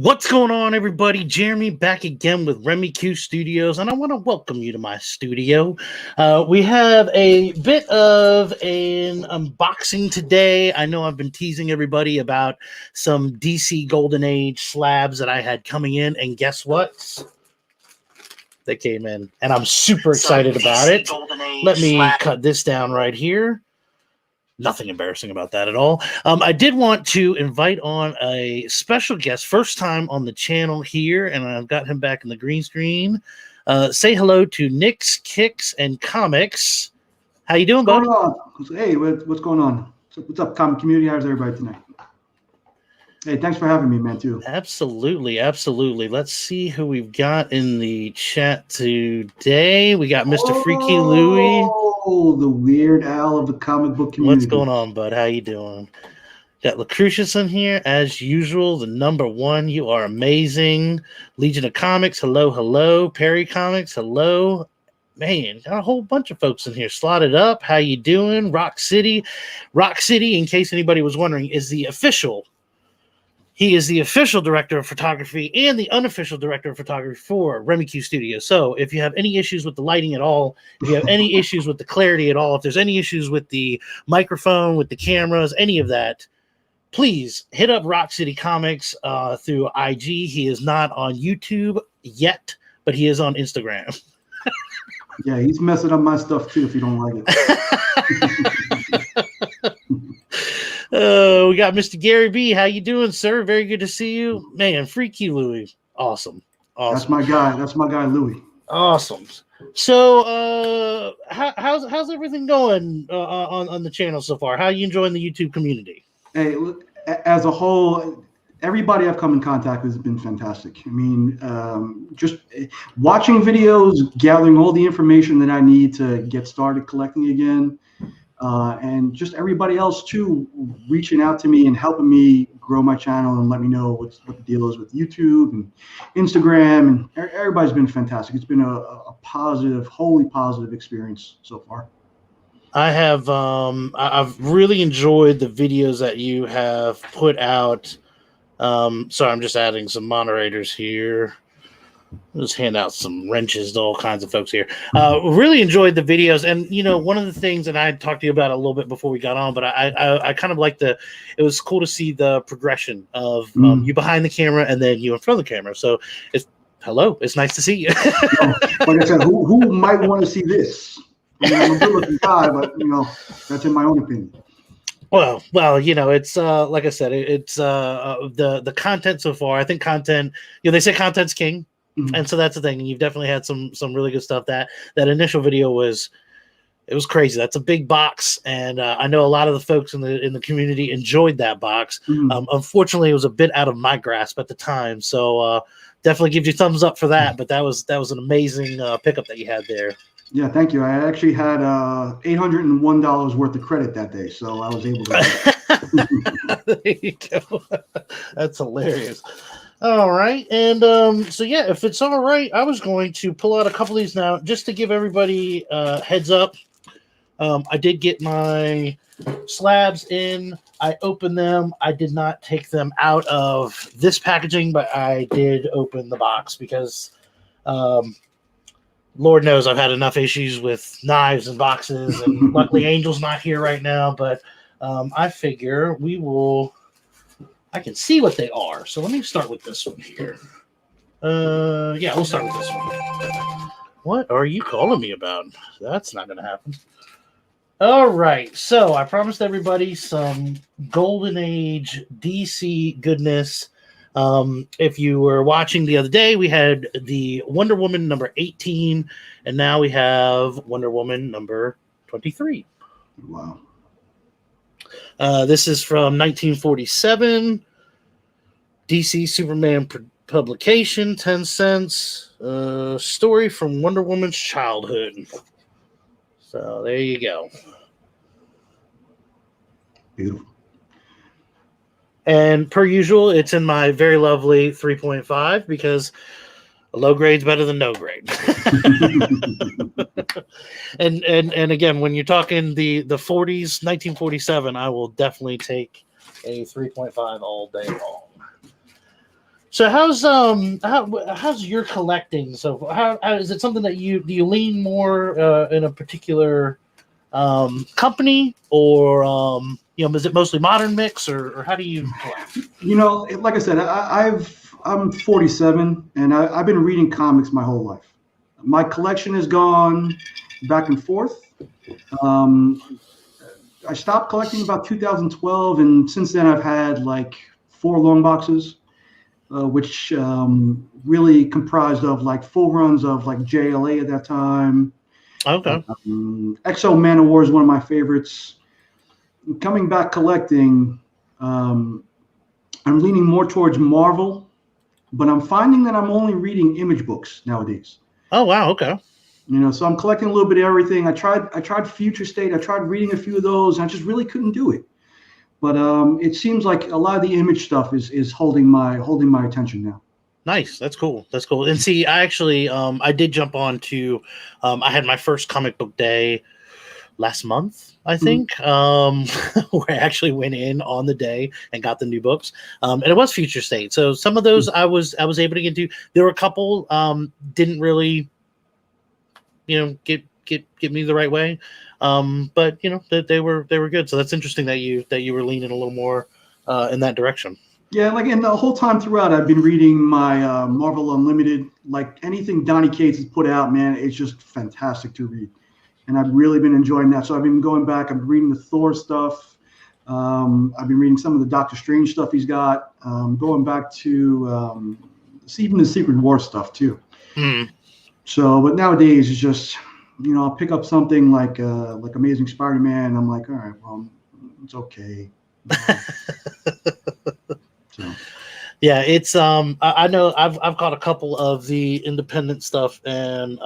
What's going on, everybody? Jeremy back again with Remy Q Studios, and I want to welcome you to my studio. We have a bit of an unboxing today. I know I've been teasing everybody about some DC Golden Age slabs that I had coming in, and guess what? They came in, and I'm super excited about it. Let me cut this down right here. Nothing embarrassing about that at all. I did want to invite on a special guest, first time on the channel here, and I've got him back in the green screen. Say hello to Nick's Kicks and Comics. How you doing, buddy? Hey, what's going on? What's up, comic community? How's everybody tonight? Hey, thanks for having me, man, too. Absolutely, absolutely. Let's see who we've got in the chat today. We got Mr. Freaky Louie. Oh, the Weird Al of the comic book community. What's going on, bud? How you doing? Got Lucretius in here, as usual, the #1. You are amazing. Legion of Comics, hello, hello. Perry Comics, hello. Man, got a whole bunch of folks in here slotted up. How you doing? Rock City. Rock City, in case anybody was wondering, is the official. He is the official director of photography and the unofficial director of photography for Remy Q Studios. So if you have any issues with the lighting at all, if you have any issues with the clarity at all, if there's any issues with the microphone, with the cameras, any of that, please hit up Rock City Comics through IG. He is not on YouTube yet, but he is on Instagram. Yeah, he's messing up my stuff too if you don't like it. We got Mr. Gary B. How you doing, sir? Very good to see you. Man, Freaky Louie. Awesome. That's my guy. That's my guy, Louie. Awesome. So how's everything going on the channel so far? How are you enjoying the YouTube community? Hey, as a whole, everybody I've come in contact with has been fantastic. I mean, just watching videos, gathering all the information that I need to get started collecting again. And just everybody else too, reaching out to me and helping me grow my channel and let me know what the deal is with YouTube and Instagram, and everybody's been fantastic. It's been a positive, wholly positive experience so far. I have I've really enjoyed the videos that you have put out. Sorry, I'm just adding some moderators here. Just hand out some wrenches to all kinds of folks here. Really enjoyed the videos, and you know, one of the things, and I talked to you about it a little bit before we got on, but I kind of like it was cool to see the progression of you behind the camera and then you in front of the camera. So it's nice to see you. Like I said, who might want to see this? I mean, I'm a good-looking guy, but you know, that's in my own opinion. Well, you know, it's like I said, it's the content so far. I think content, you know, they say content's king. And so that's the thing. And you've definitely had some really good stuff. That initial video was crazy. That's a big box, and I know a lot of the folks in the community enjoyed that box. Unfortunately, it was a bit out of my grasp at the time, so definitely give you thumbs up for that. But that was an amazing pickup that you had there. Yeah, thank you. I actually had $801 worth of credit that day, so I was able to. There you go. That's hilarious. All right, and so yeah, if it's all right, I was going to pull out a couple of these now just to give everybody heads up. I did get my slabs in. I opened them. I did not take them out of this packaging, but I did open the box because Lord knows I've had enough issues with knives and boxes, and luckily Angel's not here right now, but I figure I can see what they are. So let me start with this one here. Yeah, we'll start with this one. What are you calling me about? That's not going to happen. All right. So I promised everybody some Golden Age DC goodness. If you were watching the other day, we had the Wonder Woman number 18, and now we have Wonder Woman number 23. Wow. This is from 1947, DC Superman publication, 10 cents. Story from Wonder Woman's childhood. So there you go. Beautiful. And per usual, it's in my very lovely 3.5 because a low grade's better than no grade. and again, when you're talking the 40s, 1947, I will definitely take a 3.5 all day long. So how's your collecting? So how is it something that do you lean more in a particular company, or is it mostly modern mix, or how do you collect? Like I said, I'm 47, and I've been reading comics my whole life. My collection has gone back and forth. Um, I stopped collecting about 2012, and since then I've had like 4 long boxes, which really comprised of like full runs of like JLA at that time. Okay. Exo Man of War is one of my favorites. Coming back collecting, I'm leaning more towards Marvel, but I'm finding that I'm only reading Image books nowadays. Oh wow, okay. So I'm collecting a little bit of everything. I tried Future State. I tried reading a few of those, and I just really couldn't do it. But it seems like a lot of the Image stuff is holding my attention now. Nice. That's cool. That's cool. And see, I actually I did jump on to I had my first comic book day last month, I think, where I actually went in on the day and got the new books. And it was Future State. So some of those I was able to get to. There were a couple didn't really get me the right way. But they were good. So that's interesting that you were leaning a little more in that direction. Yeah, and the whole time throughout, I've been reading my Marvel Unlimited. Like anything Donny Cates has put out, man, it's just fantastic to read, and I've really been enjoying that. So I've been going back. I'm reading the Thor stuff. I've been reading some of the Doctor Strange stuff he's got. Going back to even the Secret War stuff too. So, but nowadays it's just I'll pick up something like Amazing Spider-Man, and I'm like, all right, well, it's okay. So. Yeah, it's I know I've caught a couple of the independent stuff, and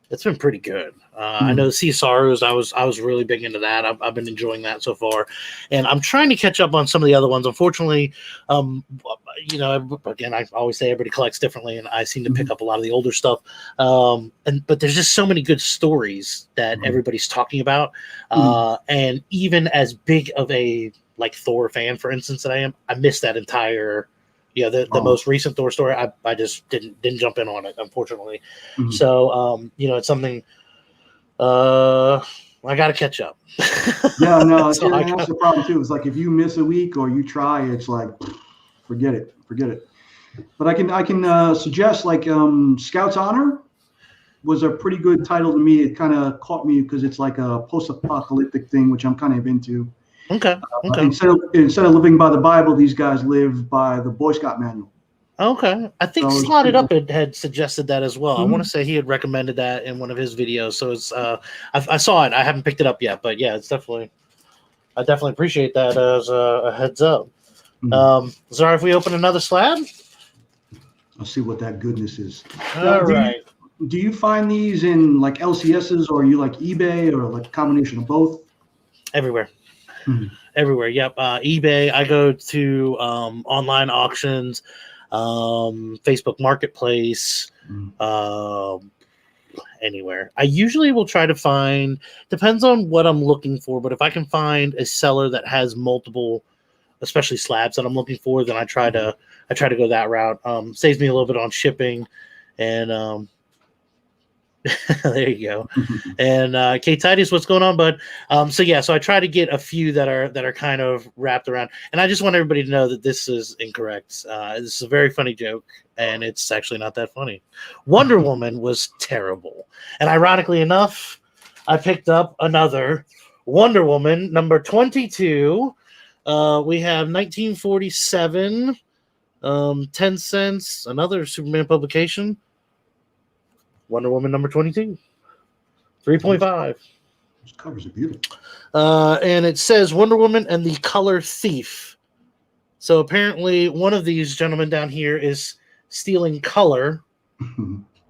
it's been pretty good. I know Sea Sorrows. I was really big into that. I've been enjoying that so far, and I'm trying to catch up on some of the other ones. Unfortunately, again, I always say everybody collects differently, and I seem to pick up a lot of the older stuff. But there's just so many good stories that everybody's talking about, and even as big of a like Thor fan, for instance, that I am, I missed that entire. The most recent Thor story, I just didn't jump in on it, unfortunately. So it's something I got to catch up. Yeah, no, that's the problem too. It's like if you miss a week or you try, it's like forget it. But I can suggest like Scout's Honor was a pretty good title to me. It kind of caught me because it's like a post-apocalyptic thing, which I'm kind of into. Okay. Instead of living by the Bible, these guys live by the Boy Scout manual. Okay. I think Slotted Up had suggested that as well. I want to say he had recommended that in one of his videos. So it's I saw it. I haven't picked it up yet, but yeah, it's definitely. I definitely appreciate that as a heads up. Sorry if we open another slab. I'll see what that goodness is. All right. Do you find these in like LCSs, or you like eBay, or like a combination of both? Everywhere. Everywhere. Yep. eBay. I go to online auctions, Facebook Marketplace, anywhere. I usually will try to find, depends on what I'm looking for, but if I can find a seller that has multiple, especially slabs that I'm looking for, then I try to go that route. Saves me a little bit on shipping, and there you go. And Kate Titus, what's going on, bud? So I try to get a few that are kind of wrapped around, and I just want everybody to know that this is incorrect. This is a very funny joke, and it's actually not that funny. Wonder Woman was terrible, and ironically enough, I picked up another Wonder Woman number 22. We have 1947, 10 cents, another Superman publication. Wonder Woman number 22, 3.5. Those covers are beautiful. And it says Wonder Woman and the Color Thief. So apparently one of these gentlemen down here is stealing color.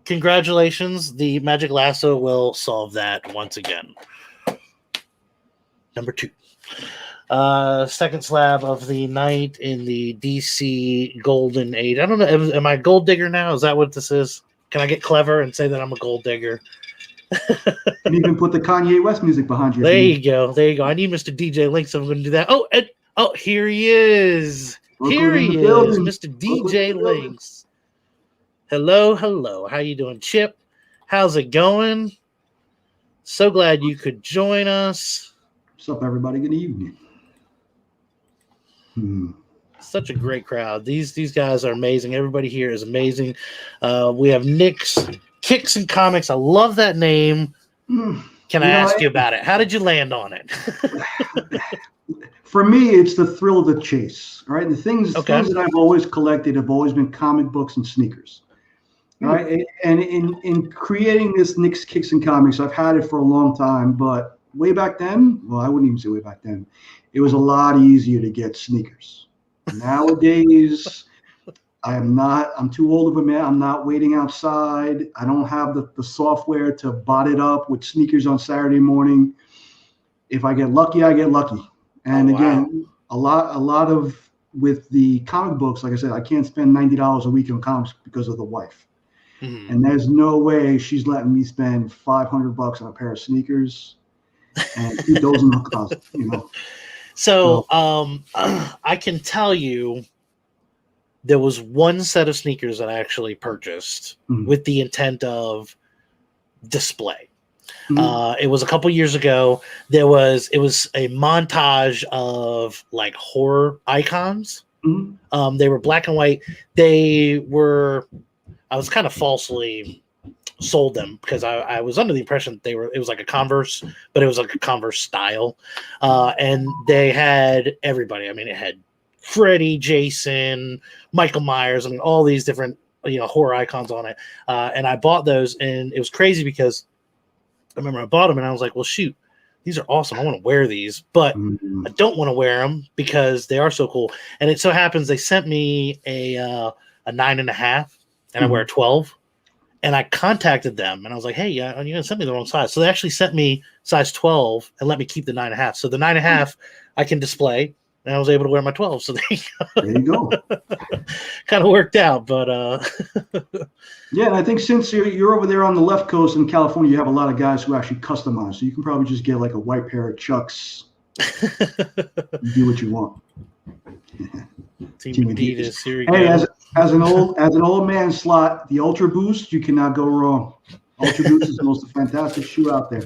Congratulations. The Magic Lasso will solve that once again. Number 2. Second slab of the night in the DC Golden Age. I don't know. Am I a gold digger now? Is that what this is? Can I get clever and say that I'm a gold digger? And even put the Kanye West music behind you. There you go. I need Mr. DJ Link, so I'm going to do that. Oh, here he is. Here in the he is, building. Mr. Brooklyn in DJ the building. Links. Hello, hello. How you doing, Chip? How's it going? So glad you could join us. What's up, everybody? Good evening. Such a great crowd. These guys are amazing. Everybody here is amazing. We have Nick's Kicks and Comics. I love that name. Can I ask you about it? How did you land on it? For me, it's the thrill of the chase. Right, the things that I've always collected have always been comic books and sneakers. Right, and in creating this Nick's Kicks and Comics, I've had it for a long time. But way back then, well, I wouldn't even say way back then, it was a lot easier to get sneakers. Nowadays, I'm too old of a man. I'm not waiting outside. I don't have the software to bot it up with sneakers on Saturday morning. If I get lucky, I get lucky. And again, a lot of with the comic books, like I said, I can't spend $90 a week on comics because of the wife. Mm-hmm. And there's no way she's letting me spend $500 on a pair of sneakers and keep those in the closet, So I can tell you there was one set of sneakers that I actually purchased with the intent of display. It was a couple years ago. It was a montage of like horror icons. They were black and white. I was kind of falsely sold them because I was under the impression that it was like a Converse, but it was like a Converse style. And they had everybody. I mean, it had Freddy, Jason, Michael Myers. I mean, all these different, horror icons on it. And I bought those, and it was crazy because I remember I bought them and I was like, well, shoot, these are awesome. I want to wear these, but I don't want to wear them because they are so cool. And it so happens they sent me a 9.5 and I wear a 12. And I contacted them and I was like, hey, you're going to send me the wrong size. So they actually sent me size 12 and let me keep the 9.5. So the 9.5 I can display, and I was able to wear my 12. So there you go. Kind of worked out, but yeah, and I think since you're over there on the left coast in California, you have a lot of guys who actually customize. So you can probably just get like a white pair of Chucks. Do what you want. Team Adidas. Here we go. Hey, as an old man slot, the Ultra Boost, you cannot go wrong. Ultra Boost is the most fantastic shoe out there.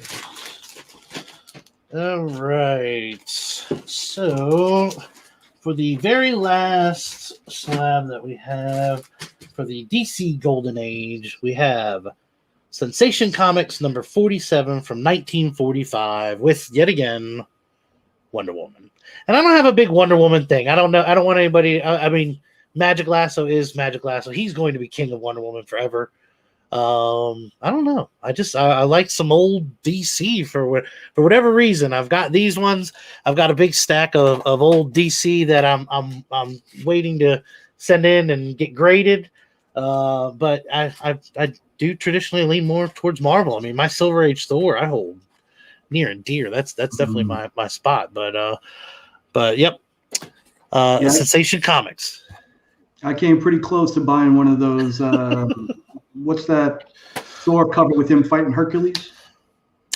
All right. So for the very last slab that we have for the DC Golden Age, we have Sensation Comics number 47 from 1945 with, yet again, Wonder Woman. And I don't have a big Wonder Woman thing. I don't know. I don't want anybody. I mean, Magic Lasso is Magic Lasso. He's going to be king of Wonder Woman forever. I don't know. I like some old DC for whatever reason. I've got these ones. I've got a big stack of old DC that I'm waiting to send in and get graded. But I do traditionally lean more towards Marvel. I mean, my Silver Age Thor I hold near and dear. That's definitely my spot. But yep. Sensation Comics. I came pretty close to buying one of those. What's that Thor cover with him fighting Hercules?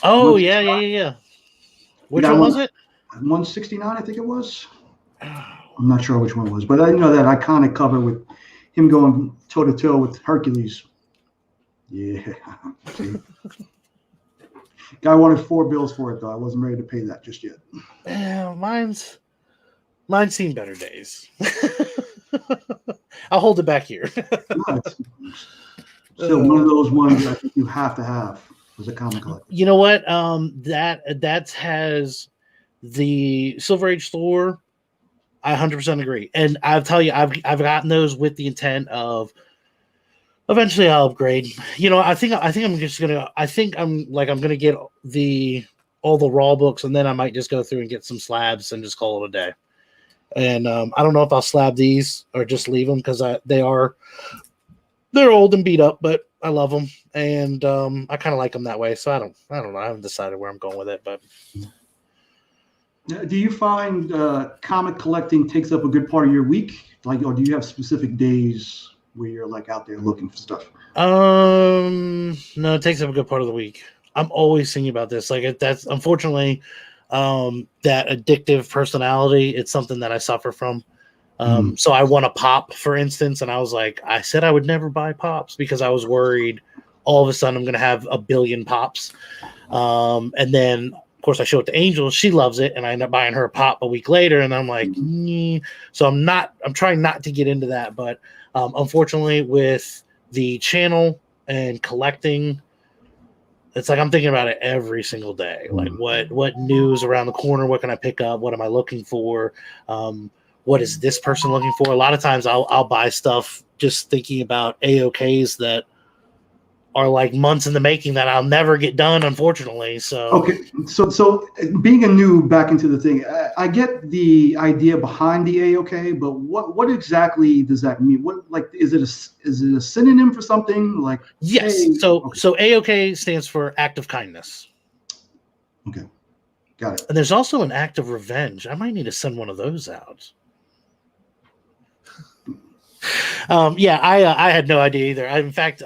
Oh, yeah. Which one was it? 169, I think it was. I'm not sure which one it was, but I know that iconic cover with him going toe-to-toe with Hercules. Yeah. Guy wanted $4 for it, though. I wasn't ready to pay that just yet. Yeah, mine's seen better days. I'll hold it back here. Still one of those ones I think you have to have as a comic collector. You know what? That has the Silver Age Thor. I 100% agree, and I'll tell you, I've gotten those with the intent of eventually I'll upgrade. I think I'm gonna get all the raw books, and then I might just go through and get some slabs and just call it a day. And I don't know if I'll slab these or just leave them because they're old and beat up, but I love them, and I kind of like them that way. So I don't know. I haven't decided where I'm going with it, but. Do you find comic collecting takes up a good part of your week? Or do you have specific days where you're like out there looking for stuff? No, it takes up a good part of the week. I'm always thinking about this. That's unfortunately that addictive personality. It's something that I suffer from. So I won a pop, for instance, and I was like, I said I would never buy pops because I was worried all of a sudden I'm going to have a billion pops. And then, of course, I show it to Angel. She loves it, and I end up buying her a pop a week later, and I'm like, So I'm trying not to get into that, but unfortunately, with the channel and collecting, it's like I'm thinking about it every single day. Like, what news around the corner? What can I pick up? What am I looking for? What is this person looking for? A lot of times I'll buy stuff just thinking about AOKs that are like months in the making that I'll never get done, unfortunately. So okay, so being a noob back into the thing, I get the idea behind the AOK, but what exactly does that mean? What, like, is it a synonym for something? Like, yes, hey, so AOK stands for act of kindness. Okay, got it. And there's also an act of revenge. I might need to send one of those out. I had no idea either. In fact,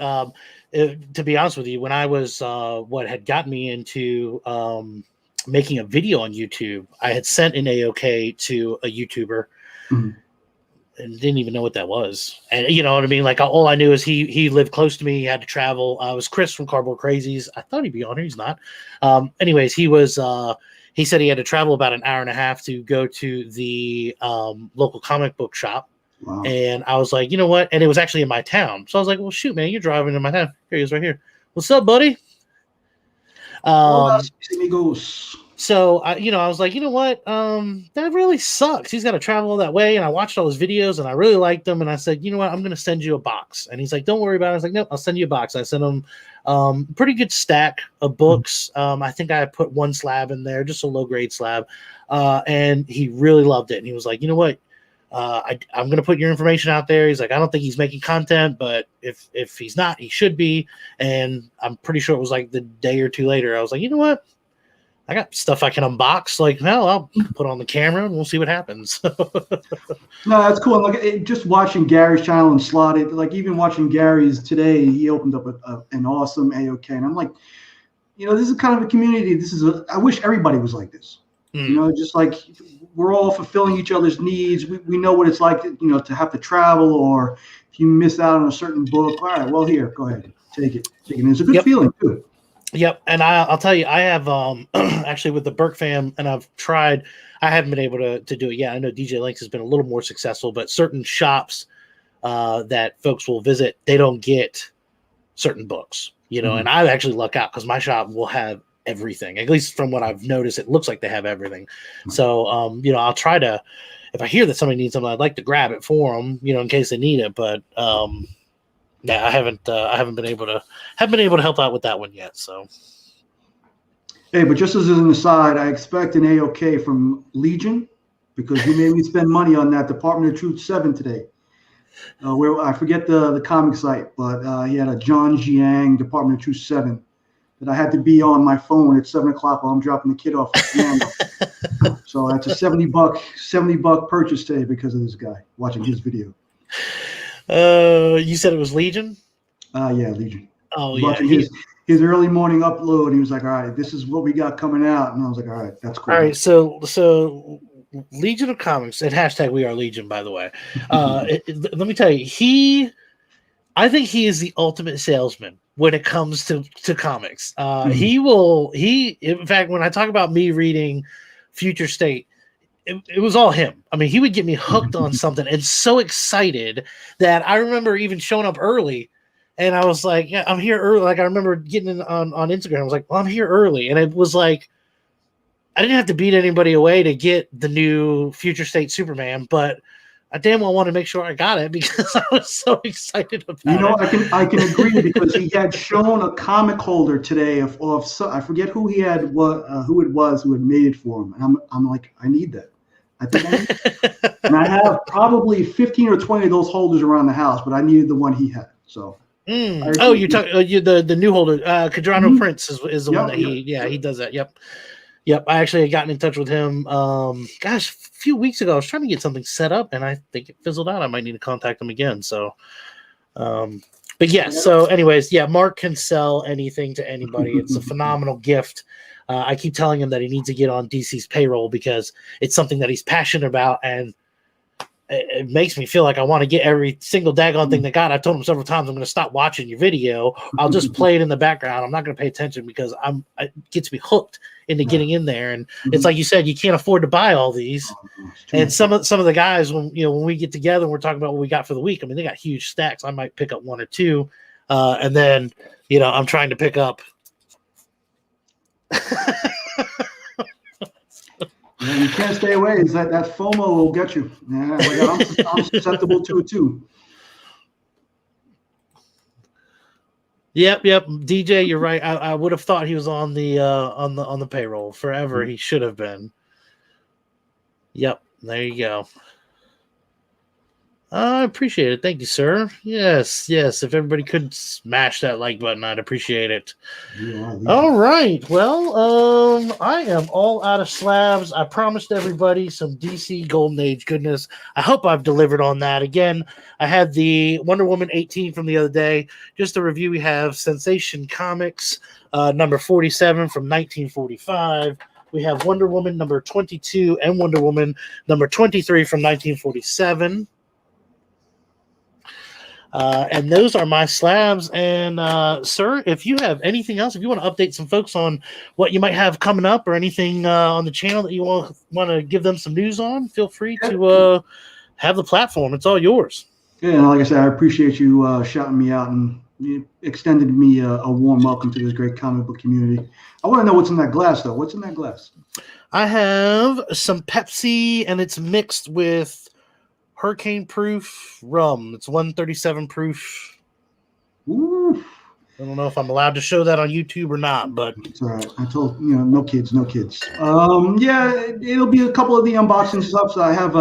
to be honest with you, when I was what had gotten me into making a video on YouTube, I had sent an AOK to a YouTuber and didn't even know what that was. And you know what I mean? Like, all I knew is he lived close to me. He had to travel. I was Chris from Cardboard Crazies. I thought he'd be on here. He's not. Anyways, he was. He said he had to travel about an hour and a half to go to the local comic book shop. Wow. And I was like, you know what? And it was actually in my town. So I was like, well, shoot, man, you're driving in my town. Here he is right here. What's up, buddy? So I was like, you know what? That really sucks. He's got to travel all that way. And I watched all his videos and I really liked them. And I said, you know what? I'm going to send you a box. And he's like, don't worry about it. I was like, nope, I'll send you a box. I sent him pretty good stack of books. I think I put one slab in there, just a low grade slab. And he really loved it. And he was like, you know what? I'm going to put your information out there. He's like, I don't think he's making content, but if he's not, he should be. And I'm pretty sure it was like the day or two later. I was like, you know what? I got stuff I can unbox. Like, well, I'll put on the camera and we'll see what happens. No, that's cool. Like, just watching Gary's channel and slotted, like even watching Gary's today, he opened up an awesome AOK. And I'm like, this is kind of a community. I wish everybody was like this. Just like we're all fulfilling each other's needs. We know what it's like, to have to travel, or if you miss out on a certain book. All right, well, here, go ahead, take it. It's a good feeling too. Yep, and I'll tell you, I have actually with the Burke fam, and I've tried. I haven't been able to do it yet. I know DJ Links has been a little more successful, but certain shops that folks will visit, they don't get certain books, and I actually luck out because my shop will have everything. At least from what I've noticed, it looks like they have everything. So I'll try to, if I hear that somebody needs something, I'd like to grab it for them, in case they need it. But I haven't been able to help out with that one yet. So hey, but just as an aside, I expect an AOK from Legion, because you made me spend money on that Department of Truth 7 today. Where I forget the comic site, but he had a John Jiang Department of Truth 7 that I had to be on my phone at 7:00 while I'm dropping the kid off at piano. So that's a $70 purchase today because of this guy watching his video. You said it was Legion? Yeah, Legion. Oh, watching his early morning upload. He was like, all right, this is what we got coming out. And I was like, all right, that's cool. All right, so Legion of Comics, and hashtag We Are Legion, by the way. Let me tell you, I think he is the ultimate salesman when it comes to comics. In fact, when I talk about me reading Future State, it was all him. I mean, he would get me hooked on something and so excited that I remember even showing up early, and I was like, yeah, I'm here early. Like, I remember getting on Instagram. I was like, well, I'm here early. And it was like, I didn't have to beat anybody away to get the new Future State Superman, but I damn well wanted to make sure I got it because I was so excited about it. I can agree, because he had shown a comic holder today of I forget who it was who had made it for him, and I'm like, I need that. I think I need it. And I have probably 15 or 20 of those holders around the house, but I needed the one he had. So. Oh, you're talking the new holder. Cadrano Prince is the one that he does that. Yep. I actually had gotten in touch with him. A few weeks ago. I was trying to get something set up, and I think it fizzled out. I might need to contact him again. So, but yeah. So, anyways, Mark can sell anything to anybody. It's a phenomenal gift. I keep telling him that he needs to get on DC's payroll because it's something that he's passionate about, and it makes me feel like I want to get every single daggone thing they got. I've told them several times I'm going to stop watching your video. I'll just play it in the background. I'm not going to pay attention because it gets me hooked into getting in there. And it's like you said, you can't afford to buy all these. And some of the guys, when we get together and we're talking about what we got for the week, I mean, they got huge stacks. I might pick up one or two, and then I'm trying to pick up. You can't stay away. Is that FOMO will get you? Yeah, I'm susceptible to it too. Yep. DJ, you're right. I would have thought he was on the payroll forever. He should have been. Yep. There you go. I appreciate it. Thank you, sir. Yes. If everybody could smash that like button, I'd appreciate it. Yeah. All right. Well, I am all out of slabs. I promised everybody some DC Golden Age goodness. I hope I've delivered on that. Again, I had the Wonder Woman 18 from the other day. Just a review, we have Sensation Comics, number 47 from 1945. We have Wonder Woman number 22 and Wonder Woman number 23 from 1947. And those are my slabs. And sir, if you have anything else, if you want to update some folks on what you might have coming up or anything on the channel that you want to give them some news on, feel free to have the platform. It's all yours. Yeah, like I said, I appreciate you shouting me out and you extended me a warm welcome to this great comic book community. I want to know what's in that glass, though. What's in that glass? I have some Pepsi, and it's mixed with hurricane proof rum. It's 137 proof. Ooh. I don't know if I'm allowed to show that on YouTube or not, but it's all right. I told no kids. Yeah, it'll be a couple of the unboxing stuff. So I have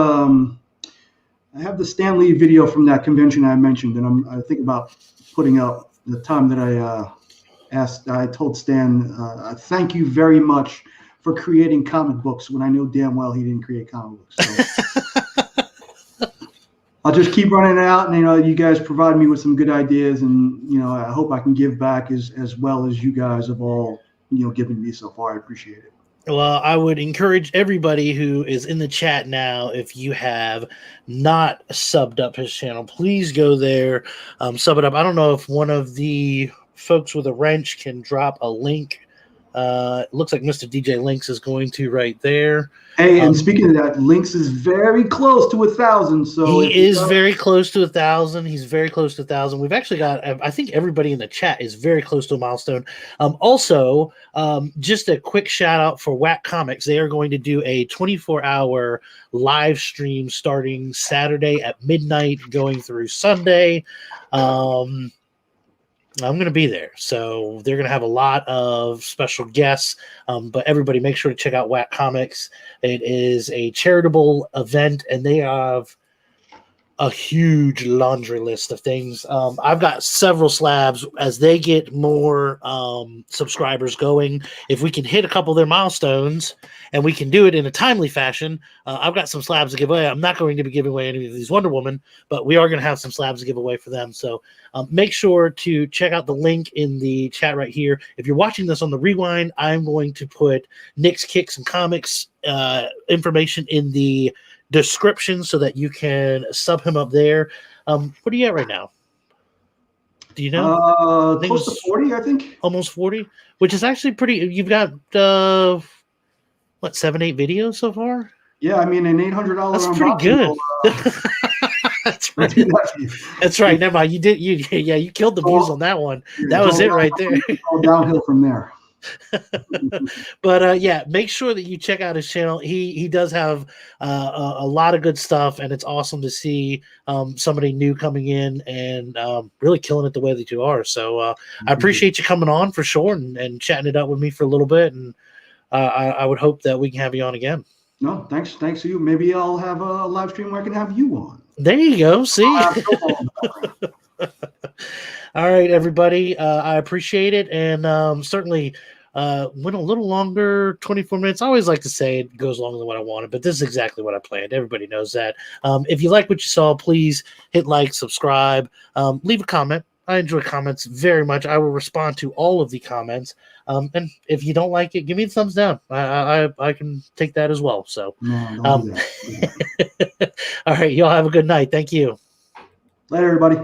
the Stan Lee video from that convention I mentioned, and I think about putting out the time that I told Stan, thank you very much for creating comic books when I know damn well he didn't create comic books. So. I'll just keep running it out, and you guys provide me with some good ideas, and I hope I can give back as well as you guys have all given me so far. I appreciate it. Well, I would encourage everybody who is in the chat now, if you have not subbed up his channel, please go there, sub it up. I don't know if one of the folks with a wrench can drop a link. It looks like Mr. DJ Links is going to right there. Hey, and speaking of that, Links is very close to 1,000. So he is very close to 1,000. He's very close to 1,000. We've actually got, I think everybody in the chat is very close to a milestone. Also, just a quick shout out for Whack Comics. They are going to do a 24-hour live stream starting Saturday at midnight, going through Sunday. I'm going to be there. So they're going to have a lot of special guests. But everybody make sure to check out Whack Comics. It is a charitable event, and they have a huge laundry list of things. I've got several slabs as they get more subscribers going. If we can hit a couple of their milestones and we can do it in a timely fashion, I've got some slabs to give away. I'm not going to be giving away any of these Wonder Woman, but we are going to have some slabs to give away for them. So make sure to check out the link in the chat right here. If you're watching this on the rewind, I'm going to put Nick's Kicks and Comics information in the description so that you can sub him up there. What are you at right now? Do you know? Close to 40, I think. Almost 40, which is actually pretty. You've got 7-8 videos so far? Yeah, I mean, an $800. That's pretty good. That's right. That's right. Never mind. You killed the views on that one. That was it right there. All downhill from there. But make sure that you check out his channel. He does have a lot of good stuff, and it's awesome to see somebody new coming in and really killing it the way that you are. So I appreciate you coming on for sure and chatting it up with me for a little bit, and I would hope that we can have you on again. No, thanks to you. Maybe I'll have a live stream where I can have you on. There you go. See. All right, everybody. I appreciate it, and certainly went a little longer, 24 minutes. I always like to say it goes longer than what I wanted, but this is exactly what I planned. Everybody knows that. If you like what you saw, please hit like, subscribe, leave a comment. I enjoy comments very much. I will respond to all of the comments. And if you don't like it, give me a thumbs down. I can take that as well. So, All right, y'all have a good night. Thank you. Later, everybody.